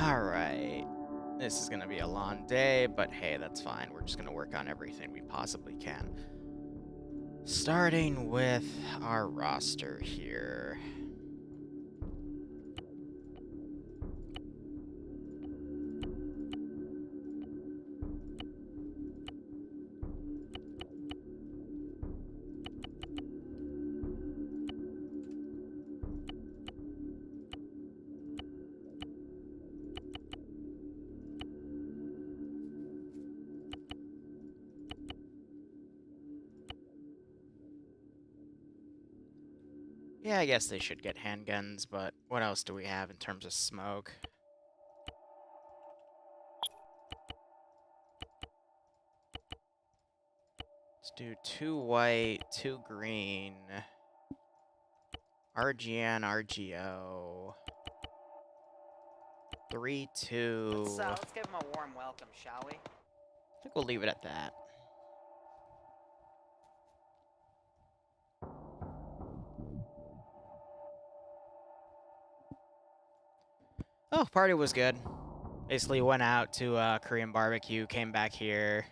Alright. This is gonna be a long day, but hey, that's fine. We're just gonna work on everything we possibly can. Starting with our roster here. Yeah, I guess they should get handguns, but what else do we have in terms of smoke? Let's do 2 white, 2 green, RGN, RGO, 3, 2. Let's give him a warm welcome, shall we? I think we'll leave it at that. Oh, party was good. Basically went out to Korean barbecue, came back here,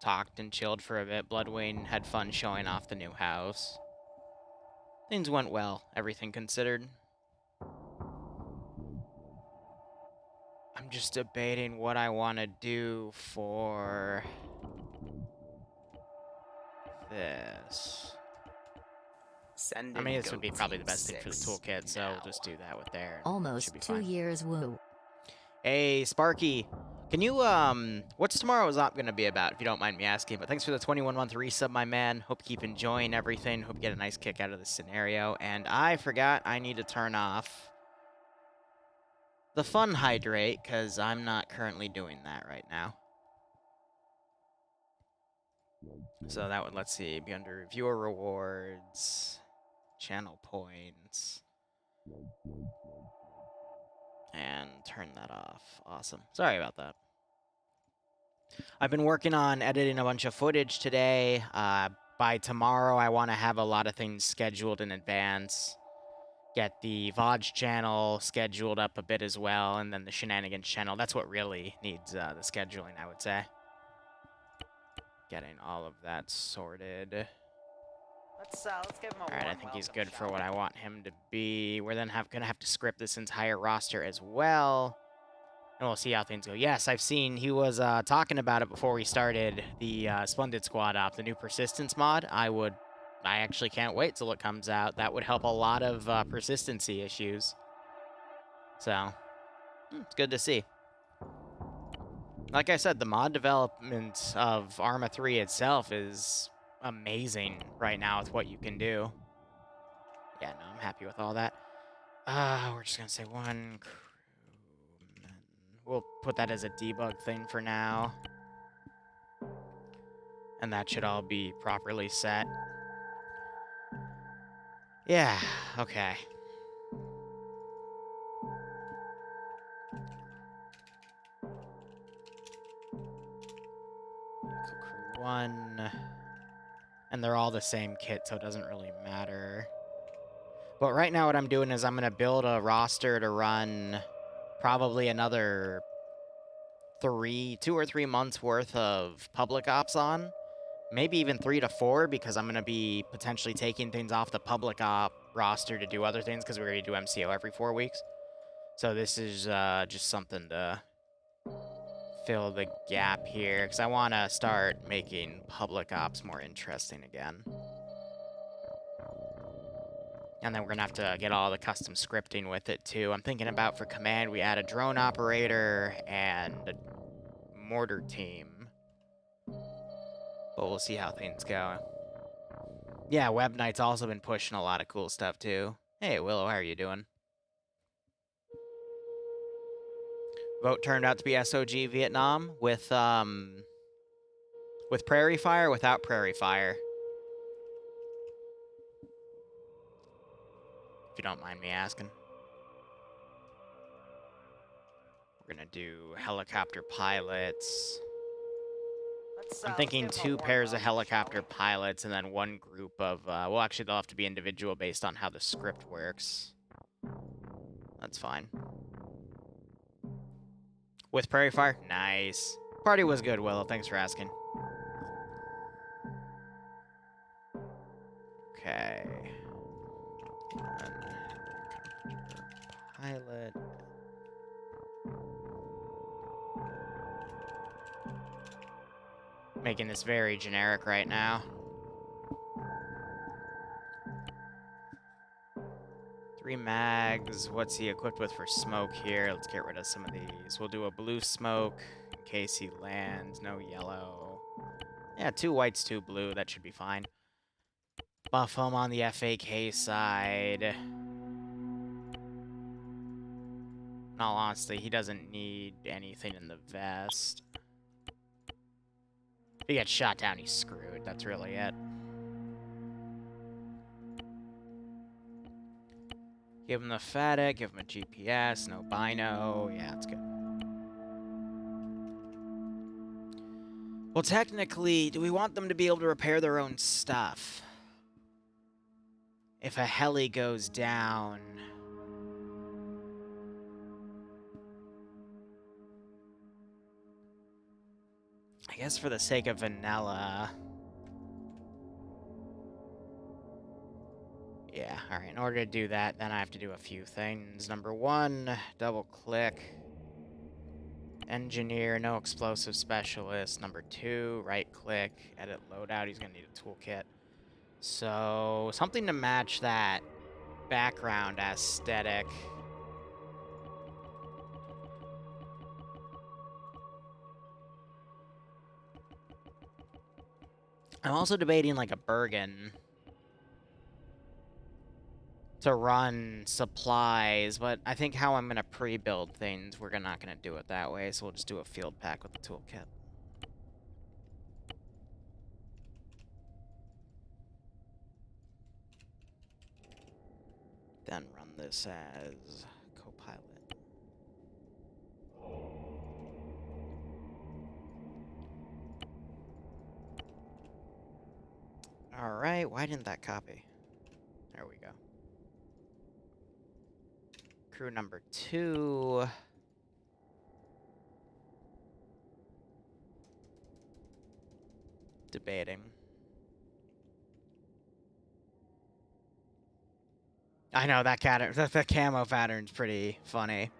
talked and chilled for a bit. Bloodwing had fun showing off the new house. Things went well, everything considered. I'm just debating what I want to do for this. I mean, this would be probably the best thing for the toolkit, so we'll just do that with there. Almost 2 years, woo. Hey, Sparky. Can you, what's tomorrow's op gonna be about, if you don't mind me asking? But thanks for the 21-month resub, my man. Hope you keep enjoying everything. Hope you get a nice kick out of this scenario. And I forgot I need to turn off the fun hydrate, because I'm not currently doing that right now. So that would, let's see, be under viewer rewards, channel points, and turn that off. Awesome. Sorry about that. I've been working on editing a bunch of footage today. By tomorrow, I want to have a lot of things scheduled in advance. Get the VODS channel scheduled up a bit as well, and then the Shenanigans channel. That's what really needs the scheduling, I would say. Getting all of that sorted. Let's give him a Alright, warm I think he's welcome, good for shall what we? I want him to be. We're then gonna have to script this entire roster as well. And we'll see how things go. Yes, I've seen he was talking about it before we started the Splendid Squad op, the new Persistence mod. I actually can't wait till it comes out. That would help a lot of persistency issues. So, it's good to see. Like I said, the mod development of Arma 3 itself is amazing right now with what you can do. Yeah, no, I'm happy with all that. We're just gonna say 1 crewman. We'll put that as a debug thing for now. And that should all be properly set. Yeah, okay. Crew 1. And they're all the same kit, so it doesn't really matter. But right now what I'm doing is I'm going to build a roster to run probably another 2 or 3 months worth of public ops on. Maybe even 3 to 4, because I'm going to be potentially taking things off the public op roster to do other things, because we already do MCO every 4 weeks. So this is just something to fill the gap here, because I want to start making public ops more interesting again. And then we're going to have to get all the custom scripting with it, too. I'm thinking about, for command, we add a drone operator and a mortar team. But we'll see how things go. Yeah, Web Knight's also been pushing a lot of cool stuff, too. Hey, Willow, how are you doing? Vote turned out to be SOG Vietnam with Prairie Fire, without Prairie Fire. If you don't mind me asking. We're gonna do helicopter pilots. I'm thinking 2 pairs of helicopter pilots and then 1 group of, well, actually, they'll have to be individual based on how the script works. That's fine. With Prairie Fire? Nice. Party was good, Willow. Thanks for asking. Okay. Pilot. Making this very generic right now. 3 mags. What's he equipped with for smoke here? Let's get rid of some of these. We'll do a blue smoke in case he lands. No yellow. Yeah, 2 whites, 2 blue. That should be fine. Buff him on the FAK side. In all honesty, he doesn't need anything in the vest. If he gets shot down, he's screwed. That's really it. Give him the FATIC, give him a GPS, no bino. Yeah, it's good. Well, technically, do we want them to be able to repair their own stuff? If a heli goes down... I guess for the sake of vanilla... Yeah, alright, in order to do that, then I have to do a few things. Number 1, double-click. Engineer, no explosive specialist. Number 2, right-click, edit loadout. He's going to need a toolkit. So, something to match that background aesthetic. I'm also debating, like, a Bergen to run supplies, but I think how I'm going to pre-build things, we're not going to do it that way, so we'll just do a field pack with the toolkit. Then run this as co-pilot. Alright, why didn't that copy? There we go. Crew number 2. Debating. I know, that the camo pattern's pretty funny.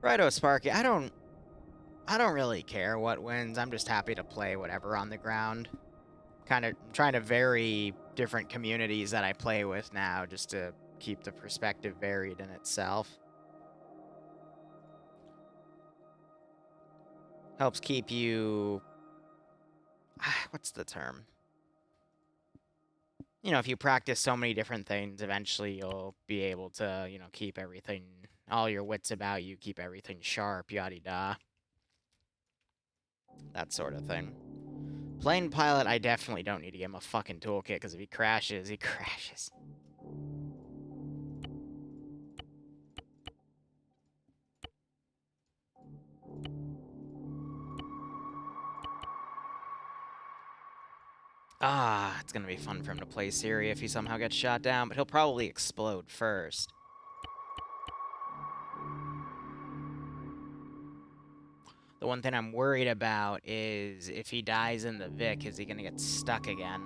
Righto, Sparky. I don't really care what wins. I'm just happy to play whatever on the ground. Kind of trying to vary different communities that I play with now, just to keep the perspective varied in itself. Helps keep you... what's the term? You know, if you practice so many different things, eventually you'll be able to, you know, keep everything, all your wits about you, keep everything sharp, yada-da. That sort of thing. Plane pilot, I definitely don't need to give him a fucking toolkit, because if he crashes, he crashes. Ah, it's gonna be fun for him to play Siri if he somehow gets shot down, but he'll probably explode first. The one thing I'm worried about is if he dies in the Vic, is he gonna get stuck again?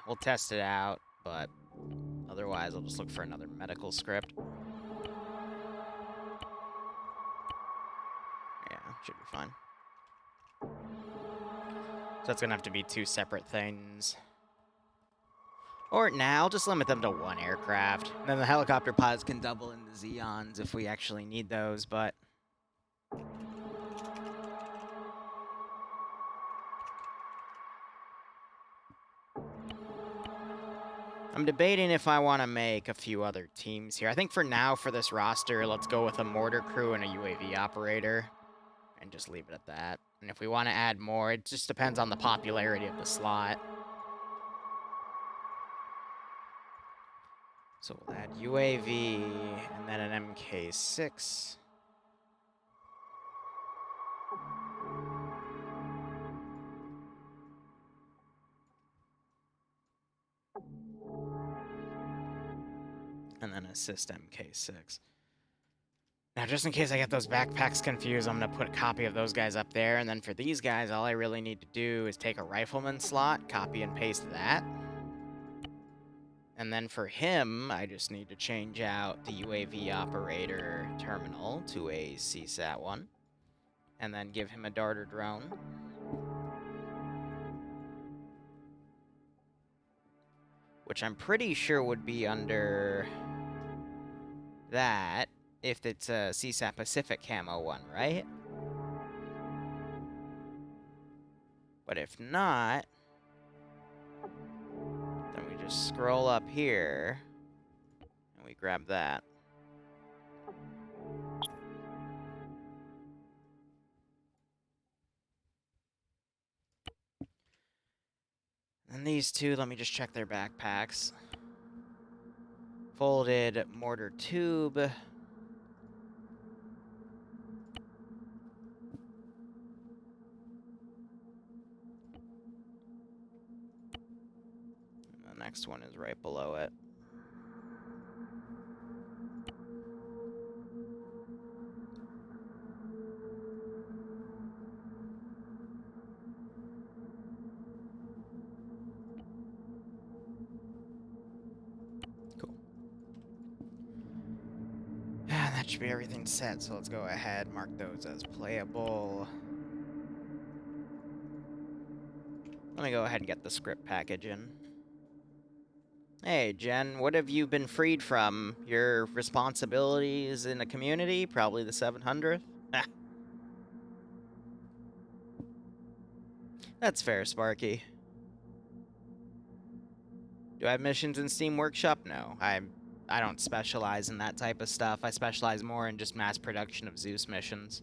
We'll test it out, but otherwise I'll just look for another medical script. Yeah, should be fine. So that's gonna have to be 2 separate things. Or now, just limit them to 1 aircraft. Then the helicopter pods can double into Xeons if we actually need those, but... I'm debating if I want to make a few other teams here. I think for now, for this roster, let's go with a mortar crew and a UAV operator. And just leave it at that. And if we want to add more, it just depends on the popularity of the slot. So we'll add UAV, and then an MK6. And then assist MK6. Now, just in case I get those backpacks confused, I'm going to put a copy of those guys up there. And then for these guys, all I really need to do is take a rifleman slot, copy and paste that. And then for him, I just need to change out the UAV operator terminal to a CSAT one. And then give him a darter drone. Which I'm pretty sure would be under that if it's a CSAT Pacific camo one, right? But if not, then we just scroll up here and we grab that. And these two, let me just check their backpacks. Folded mortar tube. And the next one is right below it. Cool. And that should be everything set, so let's go ahead, mark those as playable. Let me go ahead and get the script package in. Hey, Jen, what have you been freed from? Your responsibilities in the community? Probably the 700th? That's fair, Sparky. Do I have missions in Steam Workshop? No. I don't specialize in that type of stuff. I specialize more in just mass production of Zeus missions.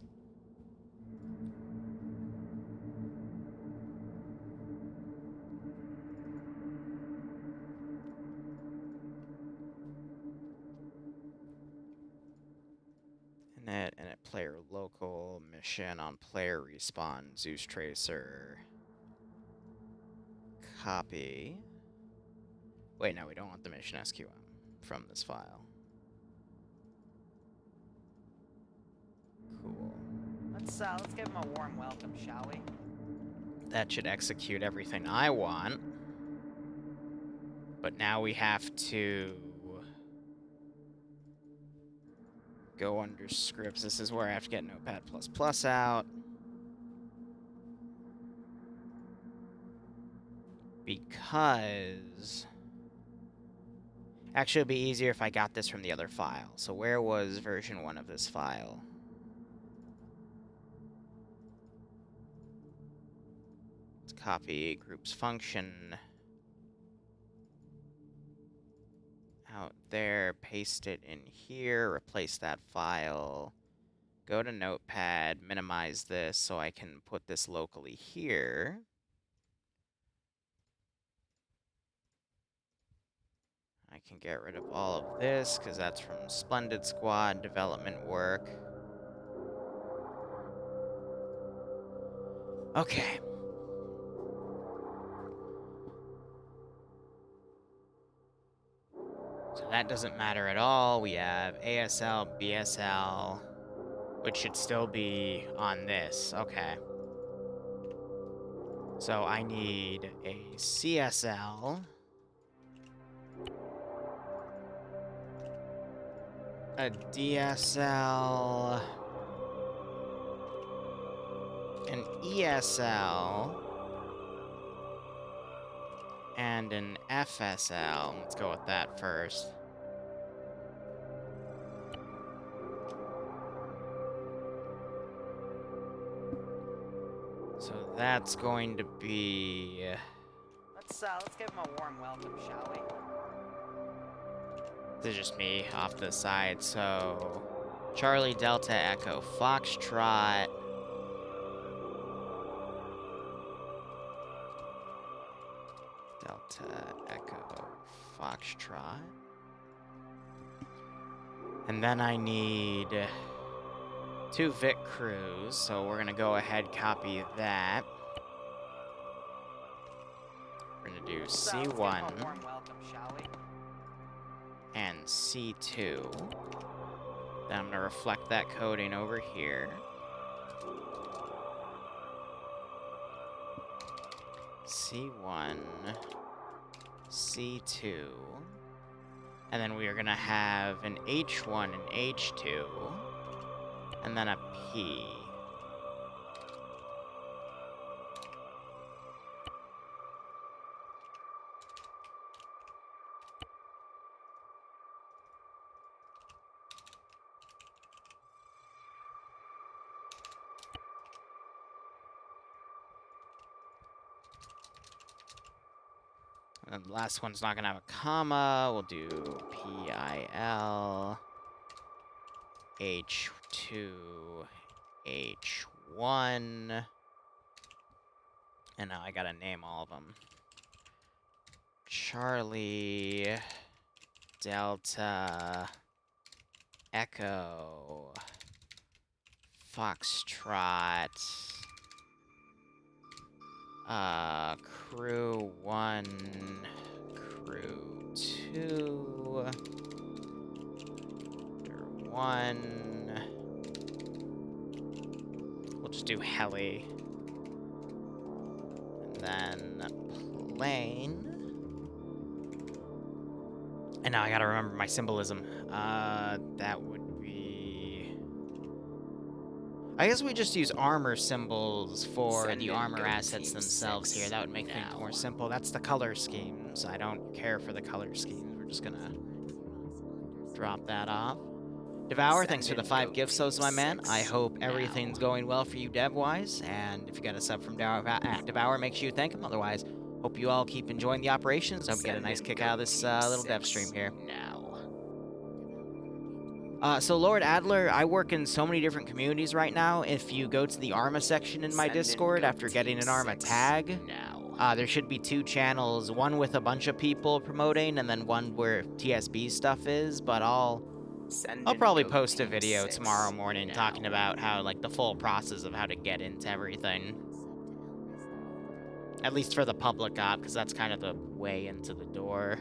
Init player local mission on player respawn Zeus tracer. Copy. Wait, no, we don't want the mission SQM from this file. Cool. Let's give him a warm welcome, shall we? That should execute everything I want. But now we have to go under scripts. This is where I have to get Notepad++ out. Because... Actually, it would be easier if I got this from the other file. So where was version 1 of this file? Let's copy groups function out there, paste it in here, replace that file, go to Notepad, minimize this so I can put this locally here. I can get rid of all of this, because that's from Splendid Squad development work. Okay. So that doesn't matter at all. We have ASL, BSL, which should still be on this. Okay. So I need a CSL, a DSL, an ESL, and an FSL. Let's go with that first. So that's going to be... Let's give him a warm welcome, shall we? This is just me off to the side, so... Charlie Delta Echo Foxtrot. Delta Echo Foxtrot. And then I need 2 Vic crews, so we're gonna go ahead copy that. We're gonna do Let's give him a C1 warm welcome, shall we? and C2. Then I'm gonna reflect that coding over here. C1, C2, and then we are gonna have an H1 and H2, and then a P. And the last one's not gonna have a comma. We'll do PIL, H2, H1. And now I gotta name all of them. Charlie, Delta, Echo, Foxtrot, Crew 1, Crew 2, Crew 1. We'll just do heli. And then plane. And now I gotta remember my symbolism. That would be... I guess we just use armor symbols for the armor assets themselves here. That would make things more simple. That's the color schemes. I don't care for the color schemes. We're just gonna drop that off. Devour, thanks for the 5 gift subs, my man. I hope everything's going well for you dev-wise, and if you got a sub from Devour, make sure you thank him. Otherwise, hope you all keep enjoying the operations. Hope you get a nice kick out of this little dev stream here. So Lord Adler, I work in so many different communities right now. If you go to the Arma section in my Discord after getting an Arma tag, there should be 2 channels, one with a bunch of people promoting, and then one where TSB stuff is, but I'll probably post a video tomorrow morning talking about how, like, the full process of how to get into everything. At least for the public op, because that's kind of the way into the door.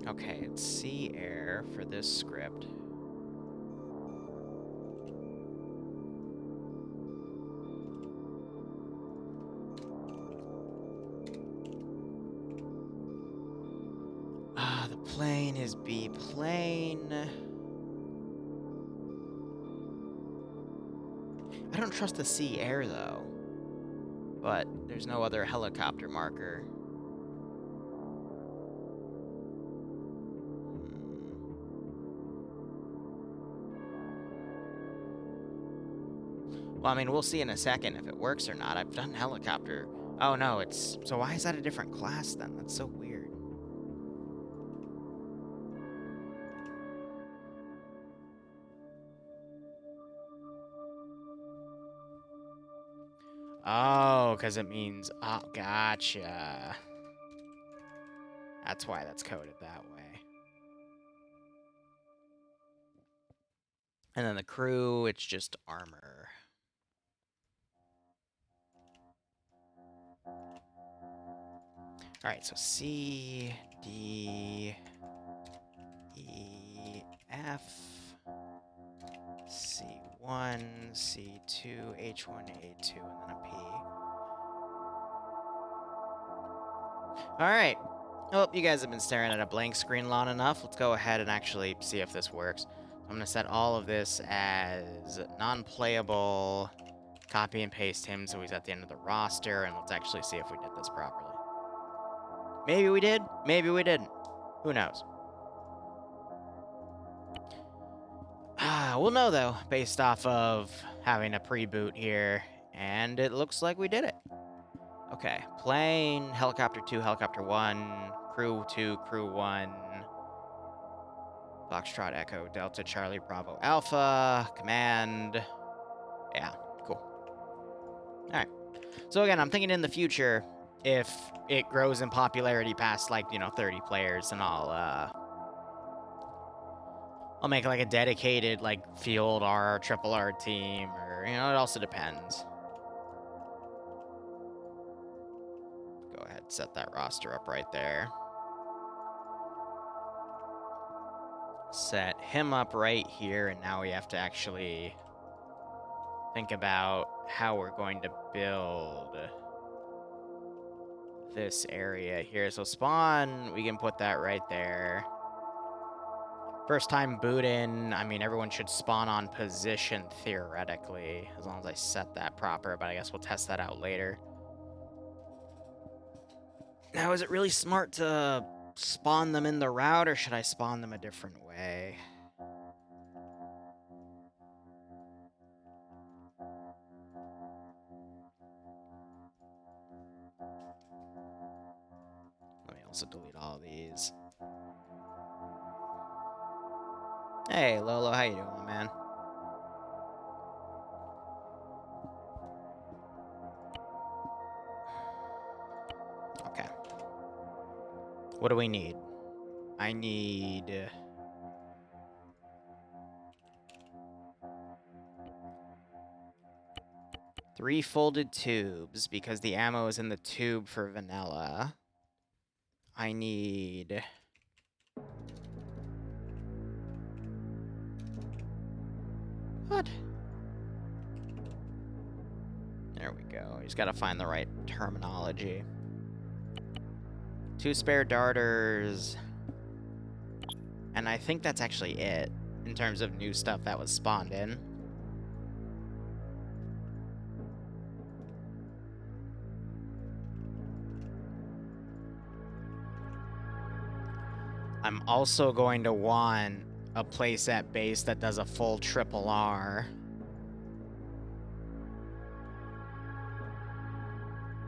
Okay, it's C air for this script. The plane is B plane. I don't trust the C air though. But there's no other helicopter marker. Well, I mean, we'll see in a second if it works or not. I've done helicopter. Oh, no, it's... So why is that a different class, then? That's so weird. Oh, because it means... Oh, gotcha. That's why that's coded that way. And then the crew, it's just armor. Alright, so C, D, E, F, C1, C2, H1, A2, and then a P. Alright. Well, you guys have been staring at a blank screen long enough. Let's go ahead and actually see if this works. I'm going to set all of this as non-playable. Copy and paste him so he's at the end of the roster, and let's actually see if we did this properly. Maybe we did, maybe we didn't. Who knows? We'll know, though, based off of having a pre-boot here, and it looks like we did it. Okay, plane, helicopter 2, helicopter 1, crew 2, crew 1, Foxtrot, Echo, Delta, Charlie, Bravo, Alpha, command. Yeah, cool. Alright. So again, I'm thinking in the future, if it grows in popularity past, like, 30 players, and I'll make, like, a dedicated, like, field R, triple R team, or, it also depends. could set that roster up right there. Set him up right here, and now we have to actually think about how we're going to build this area here. So spawn, we can put that right there. First time boot in, I mean, everyone should spawn on position theoretically, as long as I set that proper, but I guess we'll test that out later. Now, is it really smart to spawn them in the route, or should I spawn them a different way? Let me also delete all these. Hey, Lolo, how you doing, man? Okay. What do we need? I need... 3 folded tubes, because the ammo is in the tube for vanilla. I need... What? There we go. You just gotta find the right terminology. 2 spare darters. And I think that's actually it, in terms of new stuff that was spawned in. I'm also going to want a place at base that does a full triple R.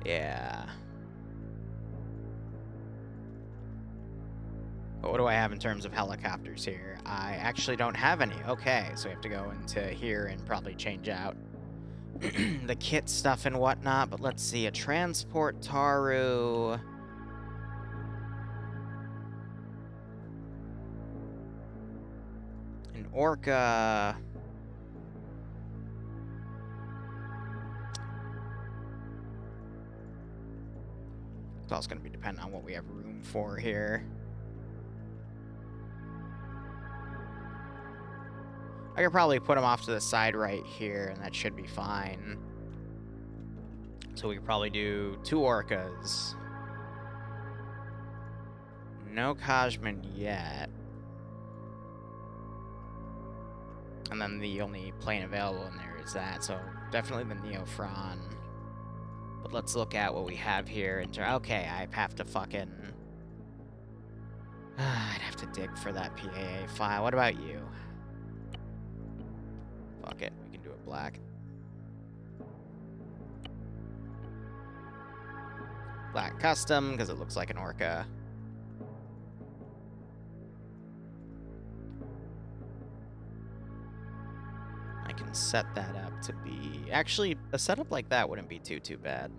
Yeah. But what do I have in terms of helicopters here? I actually don't have any. Okay, so we have to go into here and probably change out the kit stuff and whatnot. But let's see, a transport Taru. An Orca. It's also going to be dependent on what we have room for here. I could probably put them off to the side right here, and that should be fine. So we could probably do 2 Orcas. No Kajman yet. And then the only plane available in there is that, so definitely the Neofron. But let's look at what we have here. Okay, I have to fucking... I'd have to dig for that PAA file. What about you? Fuck it, we can do it black. Black custom, because it looks like an Orca. I can set that up to be... Actually, a setup like that wouldn't be too bad.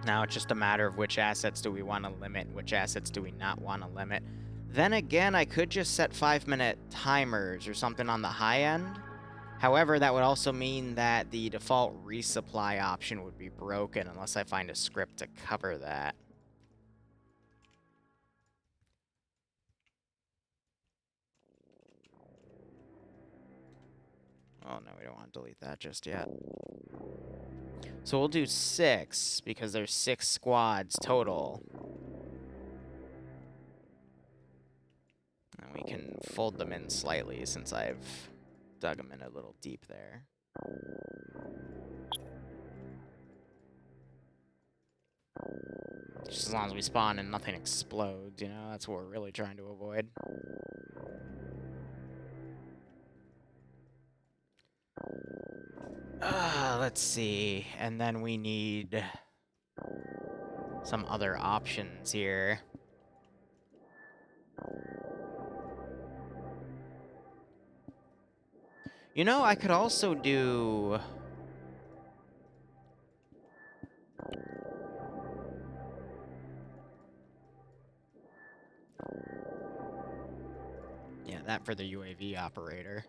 Now it's just a matter of which assets do we want to limit, which assets do we not want to limit. Then again, I could just set 5-minute timers or something on the high end. However, that would also mean that the default resupply option would be broken unless I find a script to cover that. Oh, no, we don't want to delete that just yet. So we'll do 6, because there's 6 squads total. And we can fold them in slightly, since I've dug them in a little deep there. Just as long as we spawn and nothing explodes, you know? That's what we're really trying to avoid. Let's see. And then we need some other options here. You know, I could also do... Yeah, that for the UAV operator.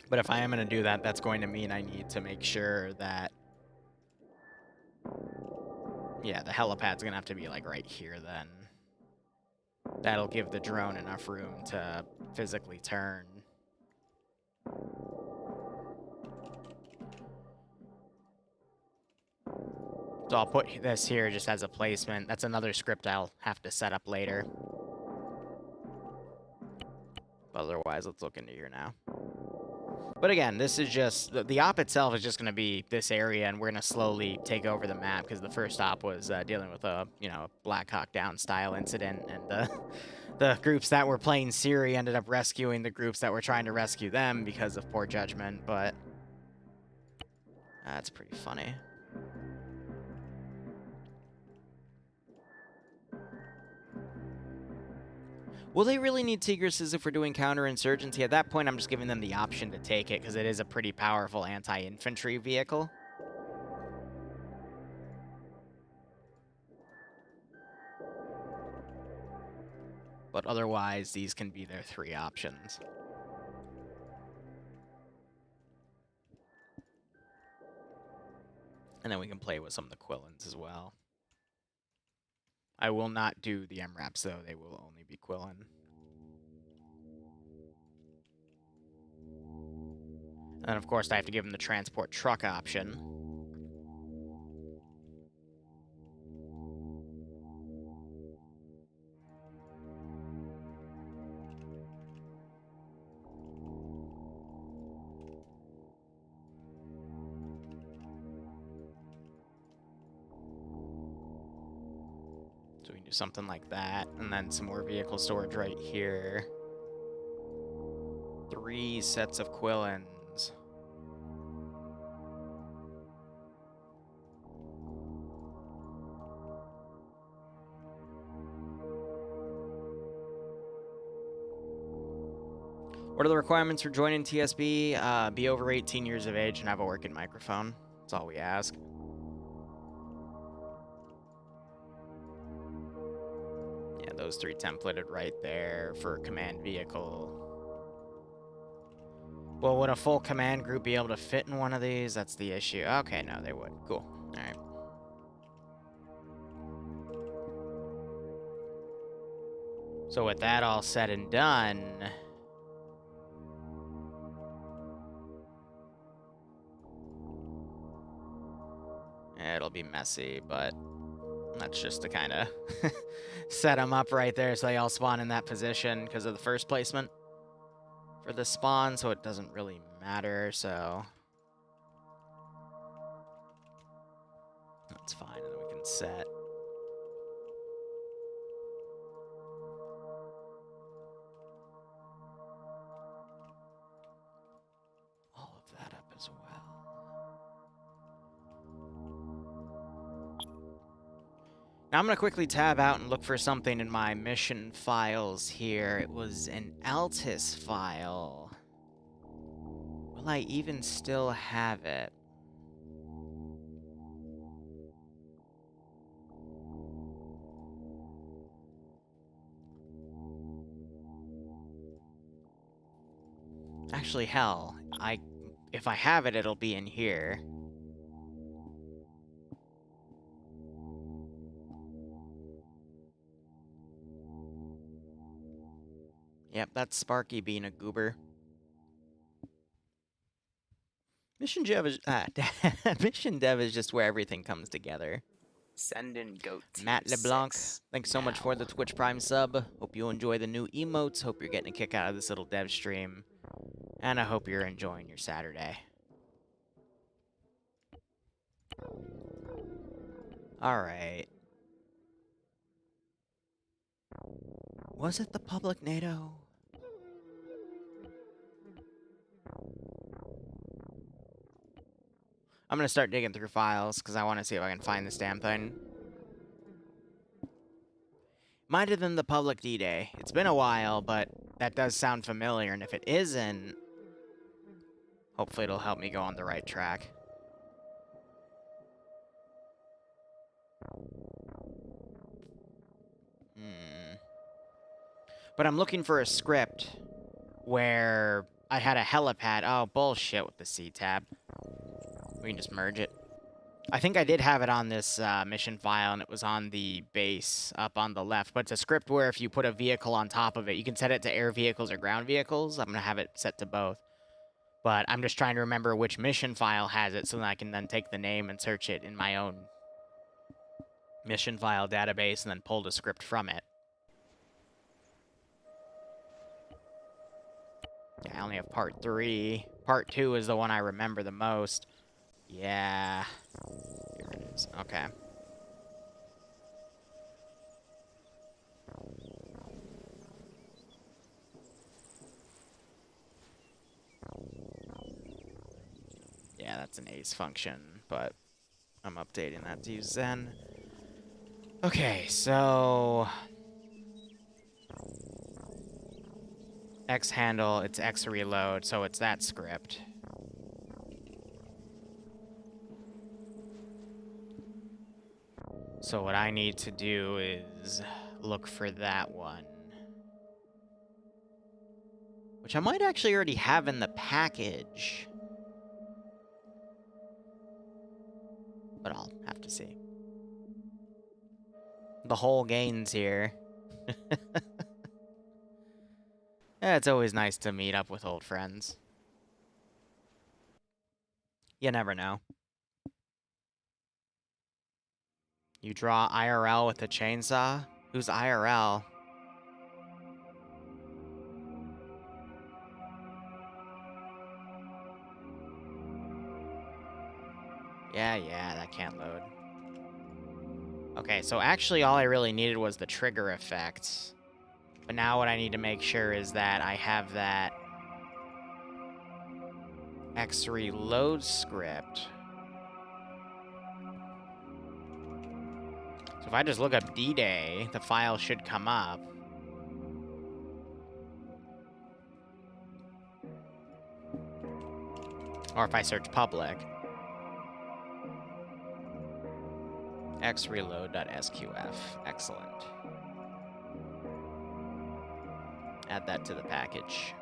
But if I am going to do that, that's going to mean I need to make sure that... Yeah, the helipad's going to have to be, like, right here then. That'll give the drone enough room to physically turn. So I'll put this here just as a placement. That's another script I'll have to set up later. But otherwise, let's look into here now. But again, this is just... The op itself is just going to be this area, and we're going to slowly take over the map, because the first op was dealing with a, you know, Black Hawk Down style incident, and the groups that were playing Siri ended up rescuing the groups that were trying to rescue them because of poor judgment, but... That's pretty funny. Will they really need Tigrises if we're doing counterinsurgency? At that point, I'm just giving them the option to take it, because it is a pretty powerful anti-infantry vehicle. But otherwise, these can be their 3 options. And then we can play with some of the Quillins as well. I will not do the MRAPs, though. They will only be Quillin. And of course, I have to give them the transport truck option. So we can do something like that, and then some more vehicle storage right here. 3 sets of Quillins. What are the requirements for joining TSB? Be over 18 years of age and have a working microphone. That's all we ask. Yeah, those 3 templated right there for command vehicle. Well, would a full command group be able to fit in one of these? That's the issue. Okay, no, they would. Cool. All right. So with that all said and done... It'll be messy, but that's just to kind of set them up right there so they all spawn in that position because of the first placement for the spawn, so it doesn't really matter, so... That's fine, and then we can set... all of that up as well. Now I'm going to quickly tab out and look for something in my mission files here. It was an Altus file. Will I even still have it? Actually, hell, if I have it, it'll be in here. Yep, that's Sparky being a goober. Mission dev is Mission dev is just where everything comes together. Send in goat team Matt LeBlanc, 6 thanks so much for the Twitch Prime sub. Hope you enjoy the new emotes. Hope you're getting a kick out of this little dev stream. And I hope you're enjoying your Saturday. Alright. Was it the public NATO? I'm gonna start digging through files, because I want to see if I can find this damn thing. Might have been the public D-Day. It's been a while, but that does sound familiar, and if it isn't, hopefully it'll help me go on the right track. But I'm looking for a script where I had a helipad. Oh, bullshit with the C tab. We can just merge it. I think I did have it on this mission file, and it was on the base up on the left. But it's a script where if you put a vehicle on top of it, you can set it to air vehicles or ground vehicles. I'm going to have it set to both. But I'm just trying to remember which mission file has it so that I can then take the name and search it in my own mission file database and then pull the script from it. Yeah, I only have part 3. Part 2 is the one I remember the most. Yeah. Here it is. Okay. Yeah, that's an ace function, but I'm updating that to use Zen. Okay, so X handle, it's X reload, so it's that script. So what I need to do is look for that one. Which I might actually already have in the package. But I'll have to see. The whole gain's here. Yeah, it's always nice to meet up with old friends. You never know. You draw IRL with a chainsaw? Who's IRL? Yeah, that can't load. Okay, so actually all I really needed was the trigger effect. But now what I need to make sure is that I have that X reload script. So if I just look up D-Day, the file should come up. Or if I search public. xreload.sqf. Excellent. Add that to the package.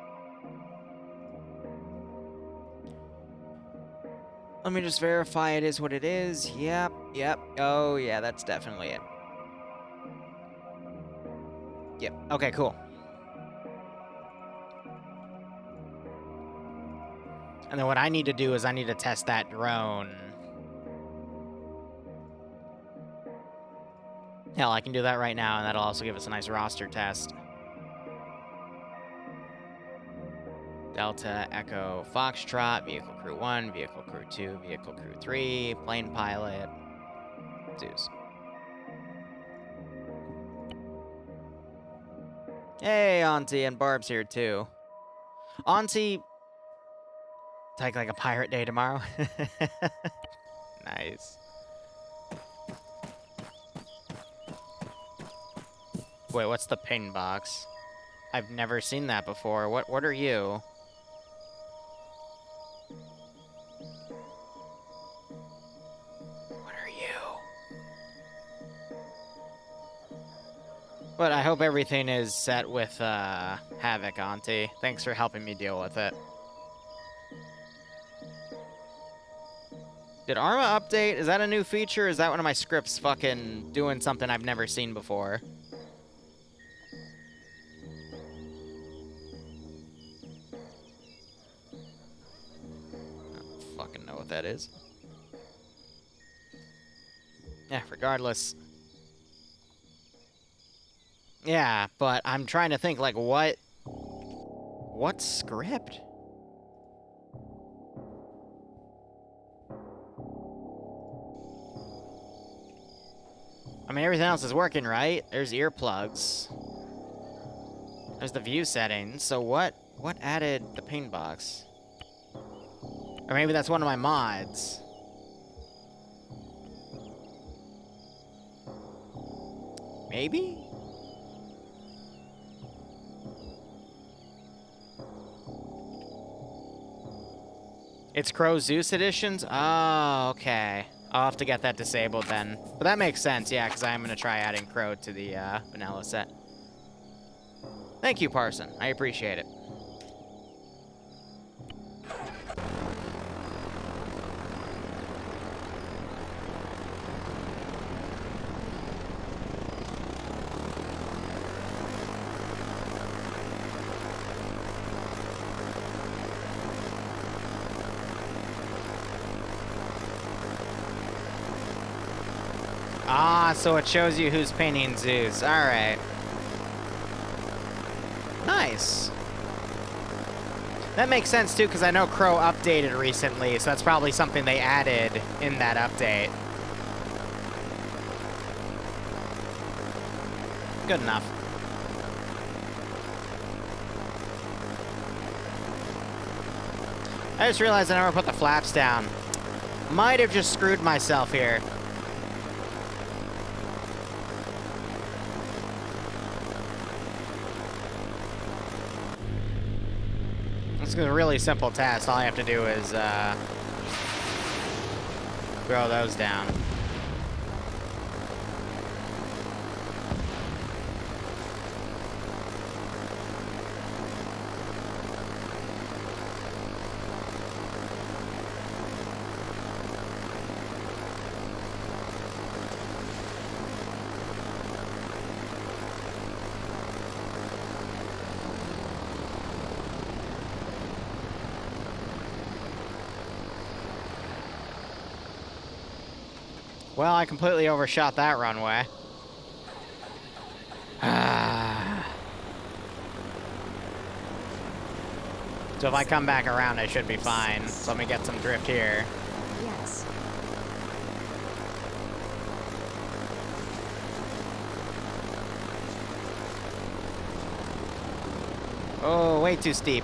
Let me just verify it is what it is. Yep. Oh, yeah, that's definitely it. Yep. Okay, cool. And then what I need to do is I need to test that drone. Hell, I can do that right now, and that'll also give us a nice roster test. Delta, Echo, Foxtrot, Vehicle Crew 1, Vehicle Crew 2, Vehicle Crew 3, Plane Pilot, Zeus. Hey, Auntie, and Barb's here, too. Auntie, take like a pirate day tomorrow. Nice. Wait, what's the ping box? I've never seen that before. What are you? What are you? But I hope everything is set with Havoc, Auntie. Thanks for helping me deal with it. Did Arma update? Is that a new feature? Or is that one of my scripts fucking doing something I've never seen before? I don't fucking know what that is. Yeah, regardless. Yeah, but I'm trying to think, like, what script? I mean, everything else is working, right? There's earplugs. There's the view settings. So what added the ping box? Or maybe that's one of my mods. Maybe? It's Crow Zeus editions? Oh, okay. I'll have to get that disabled then. But that makes sense, yeah, because I am going to try adding Crow to the vanilla set. Thank you, Parson. I appreciate it. Ah, so it shows you who's painting Zeus. All right. Nice. That makes sense, too, because I know Crow updated recently, so that's probably something they added in that update. Good enough. I just realized I never put the flaps down. Might have just screwed myself here. This is a really simple test. All I have to do is throw those down. Well, I completely overshot that runway. So if I come back around, I should be fine. So let me get some drift here. Yes. Oh, way too steep.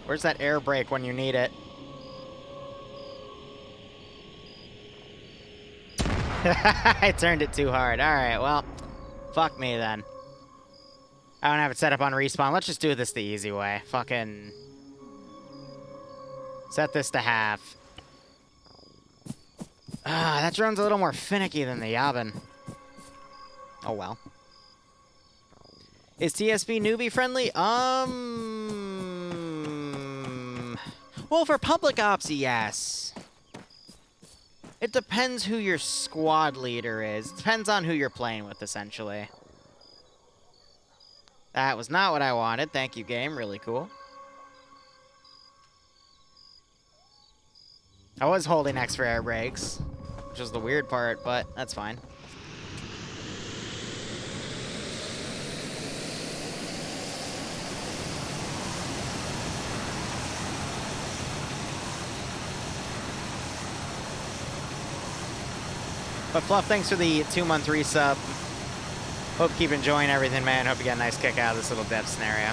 Where's that air brake when you need it? I turned it too hard. All right, well, fuck me then. I don't have it set up on respawn. Let's just do this the easy way. Fucking set this to half. Ah, that drone's a little more finicky than the Yavin. Oh well. Is TSP newbie friendly? Well, for public ops, yes. It depends who your squad leader is. It depends on who you're playing with, essentially. That was not what I wanted. Thank you, game. Really cool. I was holding X for air brakes, which was the weird part, but that's fine. But Fluff, thanks for the 2-month resub. Hope you keep enjoying everything, man. Hope you get a nice kick out of this little dev scenario.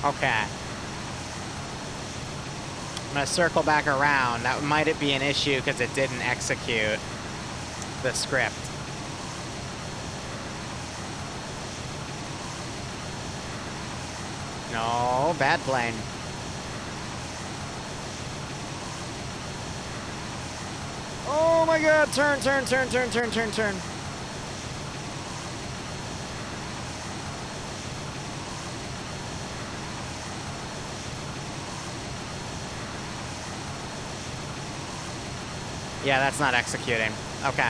Okay. I'm gonna circle back around. That might be an issue because it didn't execute the script. No, bad plane. Oh my god, turn, turn, turn, turn, turn, turn, turn. Yeah, that's not executing. Okay.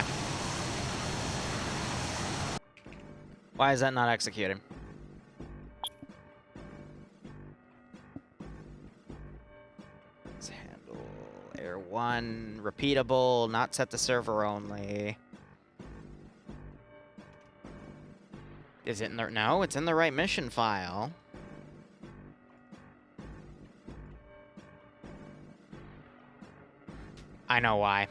Why is that not executing? Let's handle Air 1, repeatable, not set to server only. Is it in the... No, it's in the right mission file. I know why.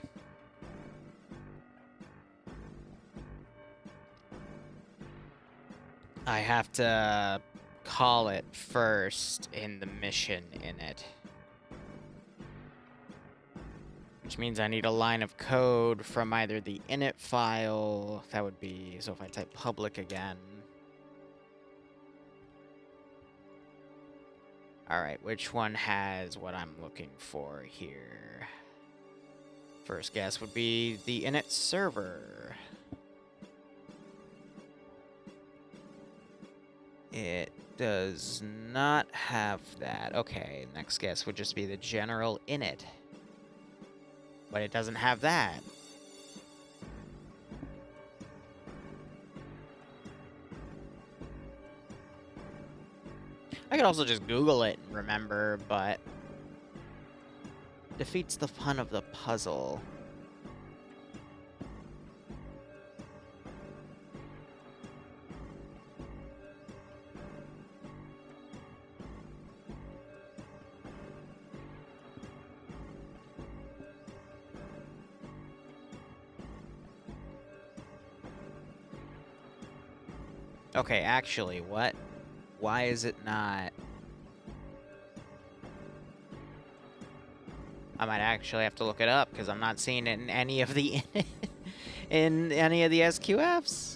I have to call it first in the mission in it. Which Which means I need a line of code from either the init file, that would be, so if I type public again. Alright, which one has what I'm looking for here? First guess would be the init server. It does not have that. Okay, next guess would just be the general init. But it doesn't have that. I could also just Google it and remember, but defeats the fun of the puzzle. Okay, actually, what? Why is it not? I might actually have to look it up because I'm not seeing it in any of the in any of the SQFs.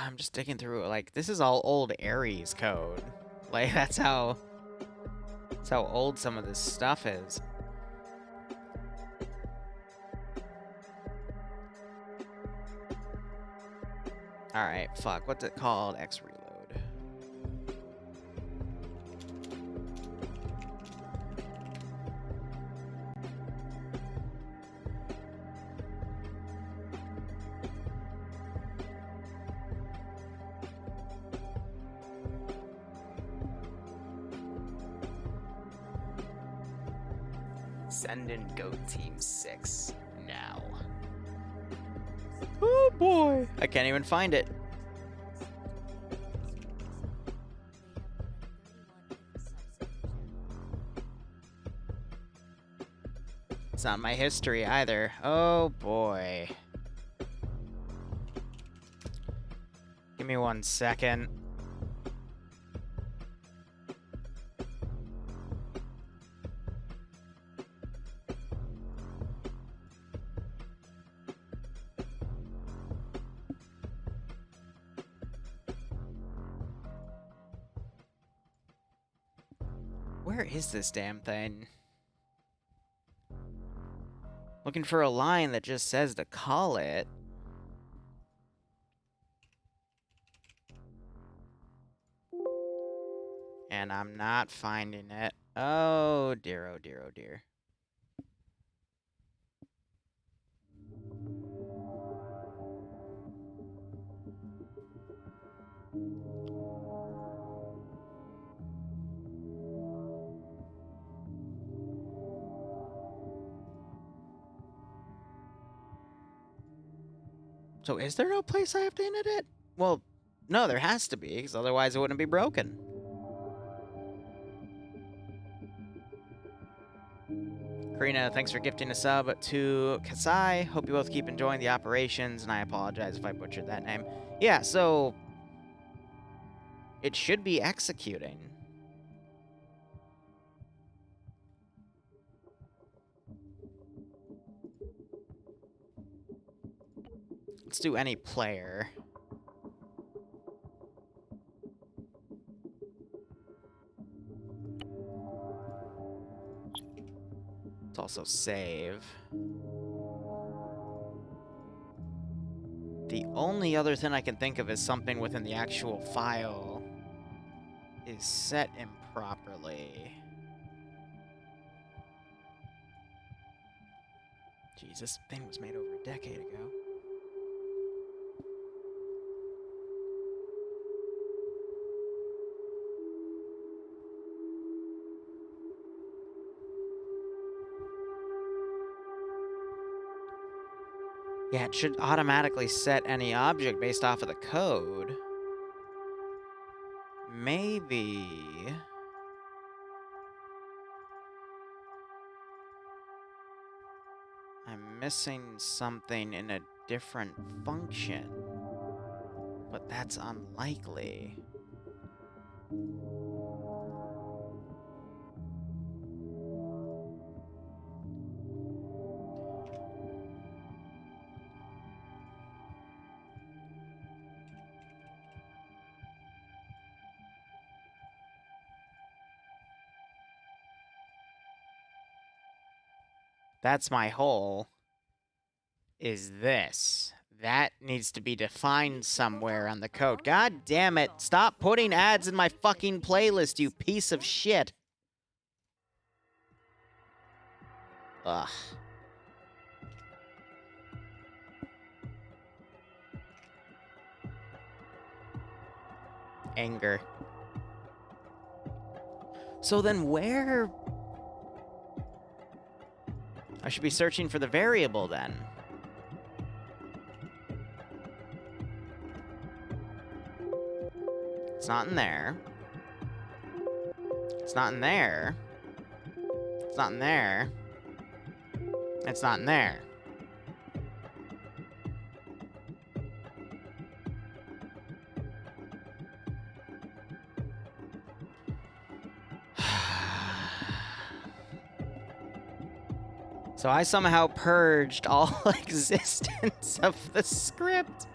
I'm just digging through it. Like, this is all old Ares code. Like, that's how old some of this stuff is. Alright, fuck. What's it called? X reload. Send in Goat Team 6 now. Oh boy. I can't even find it. It's not my history either. Oh boy. Give me 1 second. Where is this damn thing? Looking for a line that just says to call it. And I'm not finding it. Oh dear, oh dear, oh dear. So is there no place I have to init it? Well, no, there has to be, because otherwise it wouldn't be broken. Karina, thanks for gifting a sub to Kasai. Hope you both keep enjoying the operations, and I apologize if I butchered that name. Yeah, so it should be executing. Let's do any player. Let's also save. The only other thing I can think of is something within the actual file is set improperly. Jeez, this thing was made over a decade ago. Yeah, it should automatically set any object based off of the code. Maybe I'm missing something in a different function. But that's unlikely. That's my hole, is this. That needs to be defined somewhere on the code. God damn it. Stop putting ads in my fucking playlist, you piece of shit. Ugh. Anger. So then where... I should be searching for the variable then. It's not in there. It's not in there. It's not in there. It's not in there. So I somehow purged all existence of the script.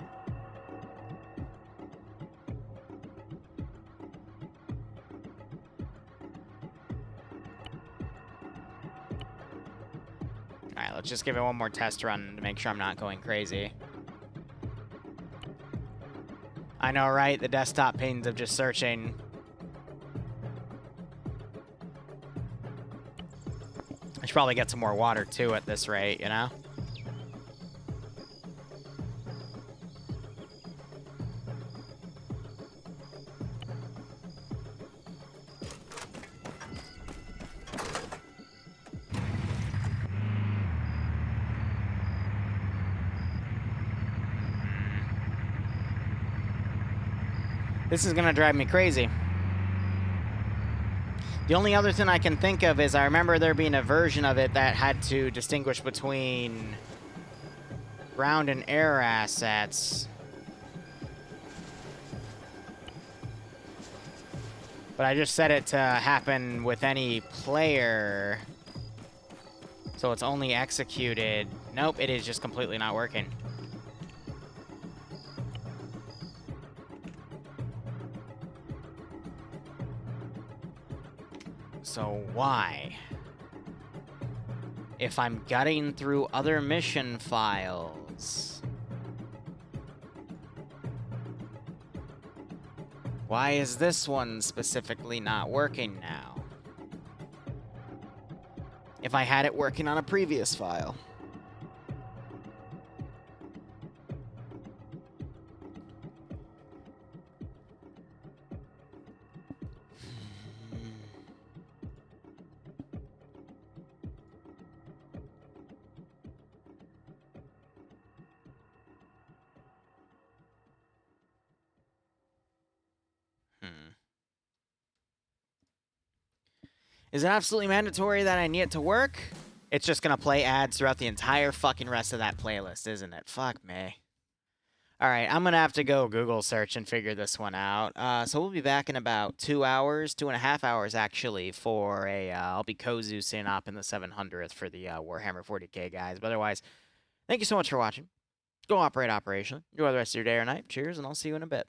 Alright, let's just give it one more test run to make sure I'm not going crazy. I know, right? The desktop pains of just searching. I should probably get some more water, too, at this rate, you know? This is gonna drive me crazy. The only other thing I can think of is I remember there being a version of it that had to distinguish between ground and air assets. But I just set it to happen with any player. So it's only executed. Nope, it is just completely not working. So why? If I'm gutting through other mission files, why is this one specifically not working now? If I had it working on a previous file. Is it absolutely mandatory that I need it to work? It's just gonna play ads throughout the entire fucking rest of that playlist, isn't it? Fuck me. Alright, I'm gonna have to go Google search and figure this one out. So we'll be back in about 2 hours, 2.5 hours actually, for a, I'll be Kozusin up in the 700th for the Warhammer 40k guys. But otherwise, thank you so much for watching. Go operate operationally. Enjoy the rest of your day or night. Cheers, and I'll see you in a bit.